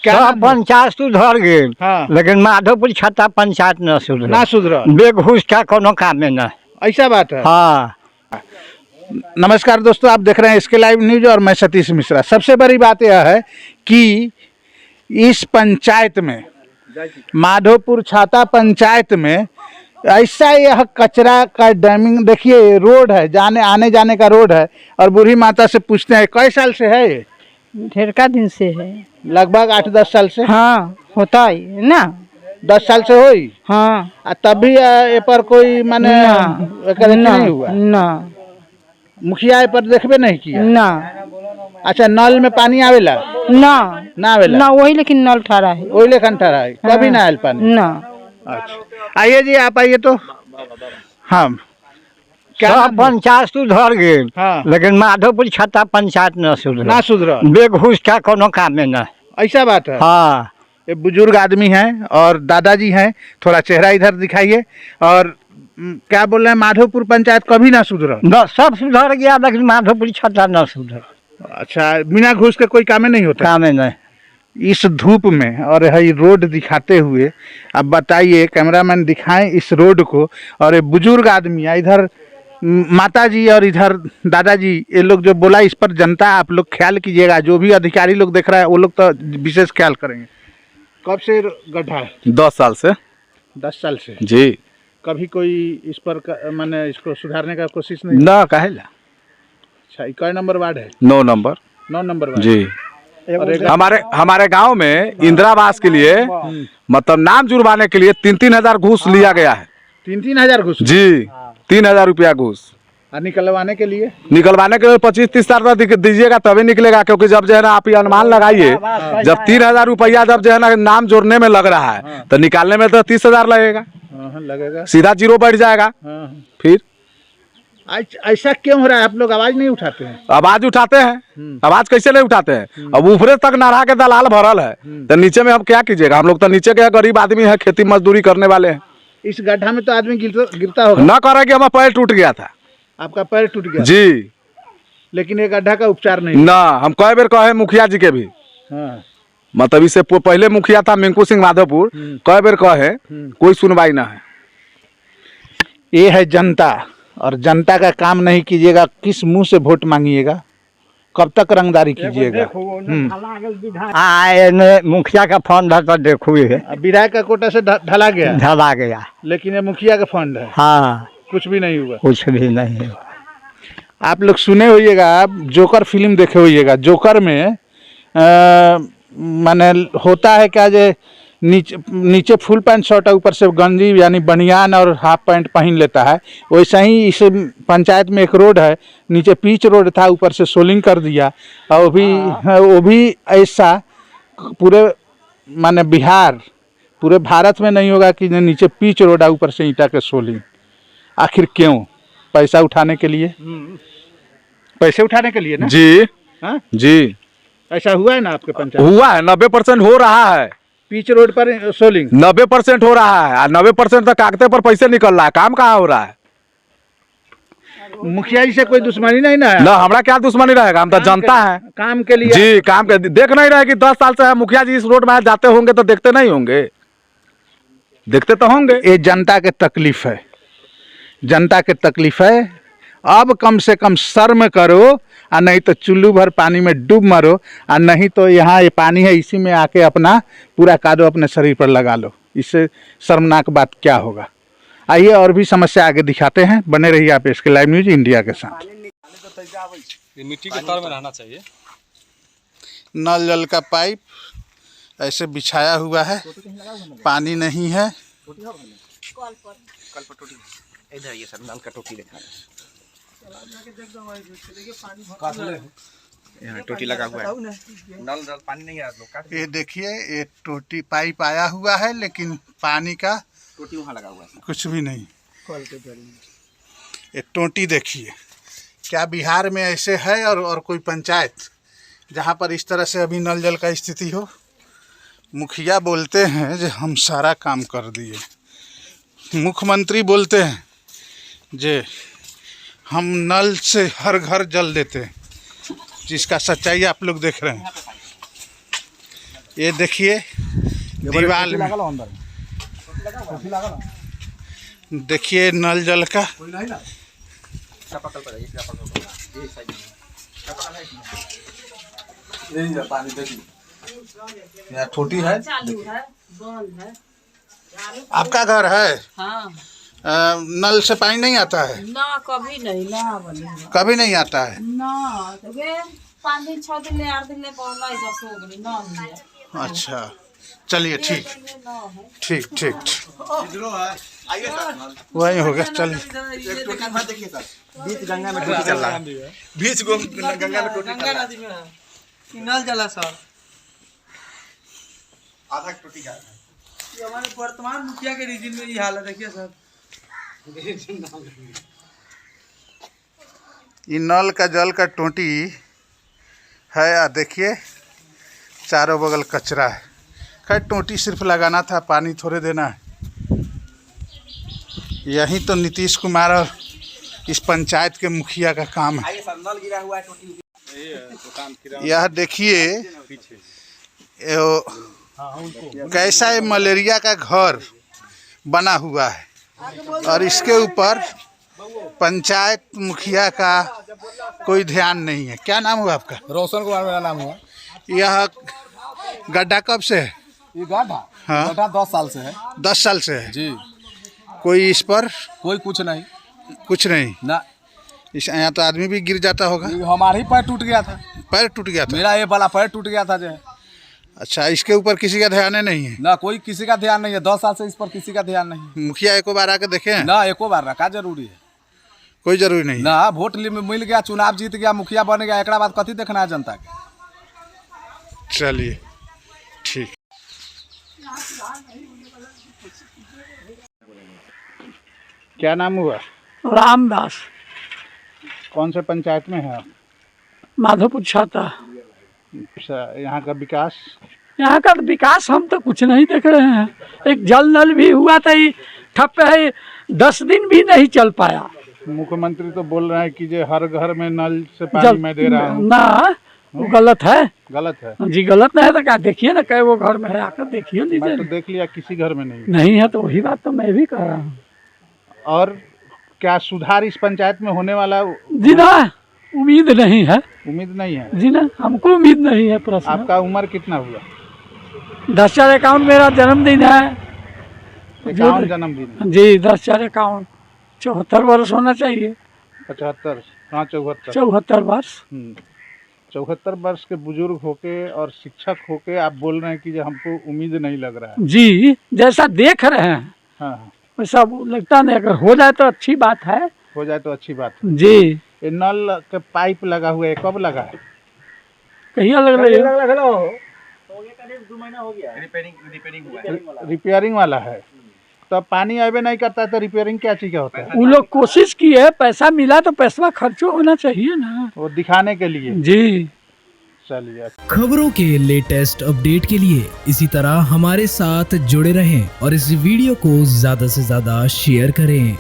सब पंचायत सुधर गए। हाँ। लेकिन माधोपुर छत्ता पंचायत न सुधर ना सुधर बेघूस का कोनो काम में न। ऐसा बात है। हाँ। नमस्कार दोस्तों, आप देख रहे हैं इसके लाइव न्यूज और मैं सतीश मिश्रा। सबसे बड़ी बात यह है कि इस पंचायत में, माधोपुर छाता पंचायत में, ऐसा यह कचरा का डैमिंग, देखिए रोड है, जाने आने जाने का रोड है। और बूढ़ी माता से पूछते हैं कई साल से है ये? ढेर का दिन से है, लगभग 8-10 साल से। हाँ होता है ना, 10 साल से होई। हाँ। तभी ये पर कोई माने नहीं हुआ ना, मुखिया ये पर देखबे नहीं किया ना। अच्छा, नल में पानी आवेला ना ना आवेला ना, वही लेकिन नल ठहरा है, वही लेखन ठहरा है, कभी ना आयल पानी ना। अच्छा, आइए जी, आप आइए तो। हाँ, सब पंचायत सुधर गए। हाँ। लेकिन माधोपुर छत्ता पंचायत न सुधर ना सुधर बेघूस का कोनो काम में न। ऐसा बात है। हाँ। ये बुजुर्ग आदमी हैं और दादाजी हैं, थोड़ा चेहरा इधर दिखाइए। और क्या बोल रहे हैं, माधोपुर पंचायत कभी ना सुधर न, सब सुधर गया लेकिन माधोपुर छत्ता न सुधर। अच्छा, बिना घूस के कोई काम नहीं होता। काम में नहीं। इस धूप में और ये रोड दिखाते हुए अब बताइए, कैमरामैन दिखाएं इस रोड को। और ये बुजुर्ग आदमी है, इधर माता जी और इधर दादाजी, ये लोग जो बोला इस पर जनता, आप लोग ख्याल कीजिएगा। जो भी अधिकारी लोग देख रहा है वो लोग तो विशेष ख्याल करेंगे। कब से गड्ढा है? 10 साल से। 10 साल से जी। कभी कोई इस पर माने इसको सुधारने का कोशिश नहीं? ना, काहेला। अच्छा, कै नंबर वार्ड है? 9 नंबर। 9 नंबर वार्ड जी। हमारे गांव में इंदिरा आवास के लिए मतलब नाम जुड़वाने के लिए 3-3 हजार घूस लिया गया है। 3-3 हजार घूस? जी, 3,000 रुपया घूस। और निकलवाने के लिए? निकलवाने के लिए 25-30 हजार दीजिएगा तभी निकलेगा। क्योंकि जब जो है ना, आप ये अनुमान लगाइए, जब 3,000 रुपया जब जो है ना नाम जोड़ने में लग रहा है, तो निकालने में तो 30,000 लगेगा, सीधा जीरो बैठ जाएगा। फिर ऐसा क्यों हो रहा है? आप लोग आवाज नहीं उठाते हैं? आवाज उठाते हैं। आवाज कैसे नहीं उठाते हैं? अब ऊपरे तक नारा के दलाल भरल है, तो नीचे में हम क्या कीजिएगा? हम लोग तो नीचे के गरीब आदमी है, खेती मजदूरी करने वाले हैं। इस गड्ढा में तो आदमी गिरता होगा न करे कि हमारा पैर टूट गया था। आपका पैर टूट गया? जी। लेकिन ये गड्ढा का उपचार नहीं ना, हम कई बार कहे मुखिया जी के भी। हाँ। मतलब इससे पहले मुखिया था मिंकू सिंह माधोपुर, कई बार कहे, कोई सुनवाई ना है। ये है जनता, और जनता का काम नहीं कीजिएगा, किस मुंह से वोट मांगिएगा? कब तक रंगदारी कीजिएगा? मुखिया का फंड है तो देखो, ये विधायक का कोटा से ढला गया, लेकिन ये मुखिया का फंड है। हाँ, कुछ भी नहीं हुआ। कुछ भी नहीं हुआ। आप लोग सुने होइएगा, आप जोकर फिल्म देखे होइएगा। जोकर में माने होता है क्या, जे नीचे फुल पैंट शर्ट है, ऊपर से गंजी यानी बनियान और हाफ पैंट पहन लेता है। वैसा ही इस पंचायत में एक रोड है, नीचे पीच रोड था, ऊपर से सोलिंग कर दिया। और वो भी ऐसा पूरे माने बिहार, पूरे भारत में नहीं होगा कि नीचे पीच रोड है, ऊपर से ईंटा के सोलिंग। आखिर क्यों? पैसा उठाने के लिए, पैसे उठाने के लिए ना? जी। हाँ जी, ऐसा हुआ है ना आपके पंचायत? हुआ है, 90% हो रहा है। पीच रोड पर सोलिंग 90% हो रहा है, और 90% तक कागते पर पैसे निकल रहा है, काम कहाँ हो रहा है? मुखिया जी से कोई दुश्मनी नहीं ना है? ना, हमारा क्या दुश्मनी रहेगा? हम तो जनता है, काम के लिए। जी, काम के देख नहीं रहे कि 10 साल से है मुखिया जी इस रोड में जाते होंगे तो देखते नहीं होंगे? देखते तो होंगे। ये जनता के तकलीफ है, जनता के तकलीफ है। अब कम से कम शर्म करो, और नहीं तो चुल्लू भर पानी में डूब मरो, और नहीं तो यहाँ ये पानी है, इसी में आके अपना पूरा कादो अपने शरीर पर लगा लो। इससे शर्मनाक बात क्या होगा? आइए और भी समस्या आगे दिखाते हैं, बने रहिए आप इसके लाइव न्यूज इंडिया के साथ। मिट्टी के तर में रहना चाहिए। नल जल का पाइप ऐसे बिछाया हुआ है, पानी नहीं है। इधर ये सर नल का टोटी दिखा यहाँ टोटी लगा हुआ है, नल पानी नहीं आ। ये देखिए, ये टोटी पाइप आया हुआ है, लेकिन पानी का टोटी वहाँ लगा हुआ है, कुछ भी नहीं। ये टोटी देखिए, क्या बिहार में ऐसे है और कोई पंचायत जहाँ पर इस तरह से अभी नल जल का स्थिति हो? मुखिया बोलते हैं जो हम सारा काम कर दिए, मुख्यमंत्री बोलते हैं जे हम नल से हर घर जल देते हैं, जिसका सच्चाई आप लोग देख रहे हैं। ये देखिए दीवार में, देखिए नल जल का छोटी है। आपका घर है? हाँ नल से पानी नहीं आता है? ना कभी नहीं ना बनी कभी नहीं आता है? ना तो 5 दिन 6 दिन ले 8 दिन ले पहुंचा ही बस हो गई ना मिला। अच्छा चलिए ठीक ठीक ठीक वही हो गया। चलिए बीच गंगा में टोटी चल रहा है, बीच गंगा में टोटी चल रहा है। नल जला सर आधा टोटी का ये हमारे वर्तमान मुखिया के रीजन में ये हाल है। देखिए सर ये नल का जल का टोटी है। देखिए चारों बगल कचरा है। खैर टोटी सिर्फ लगाना था, पानी थोड़े देना है। यही तो नीतीश कुमार और इस पंचायत के मुखिया का काम है। सर नल गिरा हुआ है टोटी। यह देखिए कैसा ये मलेरिया का घर बना हुआ है और इसके ऊपर पंचायत मुखिया का कोई ध्यान नहीं है। क्या नाम हुआ आपका? रोशन कुमार मेरा नाम हुआ। यह गड्ढा कब से है? ये गड्ढा हाँ। गड्ढा 10 साल से है 10 साल से है जी। कोई इस पर कोई कुछ नहीं कुछ नहीं ना। इस यहाँ तो आदमी भी गिर जाता होगा। ये हमारा ही पैर टूट गया था, पैर टूट गया था? मेरा ये वाला पैर टूट गया था जो है। अच्छा इसके ऊपर किसी का ध्यान नहीं है? ना कोई किसी का ध्यान नहीं है, 10 साल से इस पर किसी का ध्यान नहीं। मुखिया एको बार आके देखे हैं? ना एको बार रखा जरूरी है? कोई जरूरी नहीं ना वोट मिल गया, चुनाव जीत गया, मुखिया बन गया, एक बाद कथी देखना है जनता के। चलिए ठीक। क्या नाम हुआ? रामदास, कौन से पंचायत में है? माधोपुर छाता। अच्छा, यहाँ का विकास? यहाँ का विकास हम तो कुछ नहीं देख रहे हैं। एक जल नल भी हुआ था, ये ठप है, 10 दिन भी नहीं चल पाया। मुख्यमंत्री तो बोल रहे हैं कि जो हर घर में नल से पानी मैं दे रहा हूँ। ना वो गलत है। गलत है जी गलत नहीं है तो क्या, देखिए ना कई वो घर में है, आकर देखिए मैं लीजिए। तो देख लिया, किसी घर में नहीं। नहीं है तो वही बात तो मैं भी कर रहा हूँ। और क्या सुधार इस पंचायत में होने वाला? जी ना उम्मीद नहीं है। उम्मीद नहीं है जी ना, हमको उम्मीद नहीं है। प्रश्न आपका उम्र कितना हुआ? 10/4/51 मेरा जन्मदिन है। 51 जन्मदिन? जी 10/4/51, 74 वर्ष होना चाहिए। 75? हाँ 74। 74 वर्ष। 74 वर्ष के बुजुर्ग होके और शिक्षक होके आप बोल रहे हैं कि जो हमको उम्मीद नहीं लग रहा है। जी जैसा देख रहे हैं हाँ वैसा लगता नहीं। अगर हो जाए तो अच्छी बात है। हो जाए तो अच्छी बात है। जी ये नल के पाइप लगा हुआ है, कब लगा है? कहिया लग रही है? रिपेयरिंग वाला है। तो पानी आवे नहीं करता है तो रिपेयरिंग क्या चीज का होता है? वो लोग कोशिश किए, पैसा मिला तो पैसा खर्चो होना चाहिए ना, वो दिखाने के लिए। जी चलिए। खबरों के लेटेस्ट अपडेट के लिए इसी तरह हमारे साथ जुड़े रहें और इस वीडियो को ज्यादा से ज्यादा शेयर करें।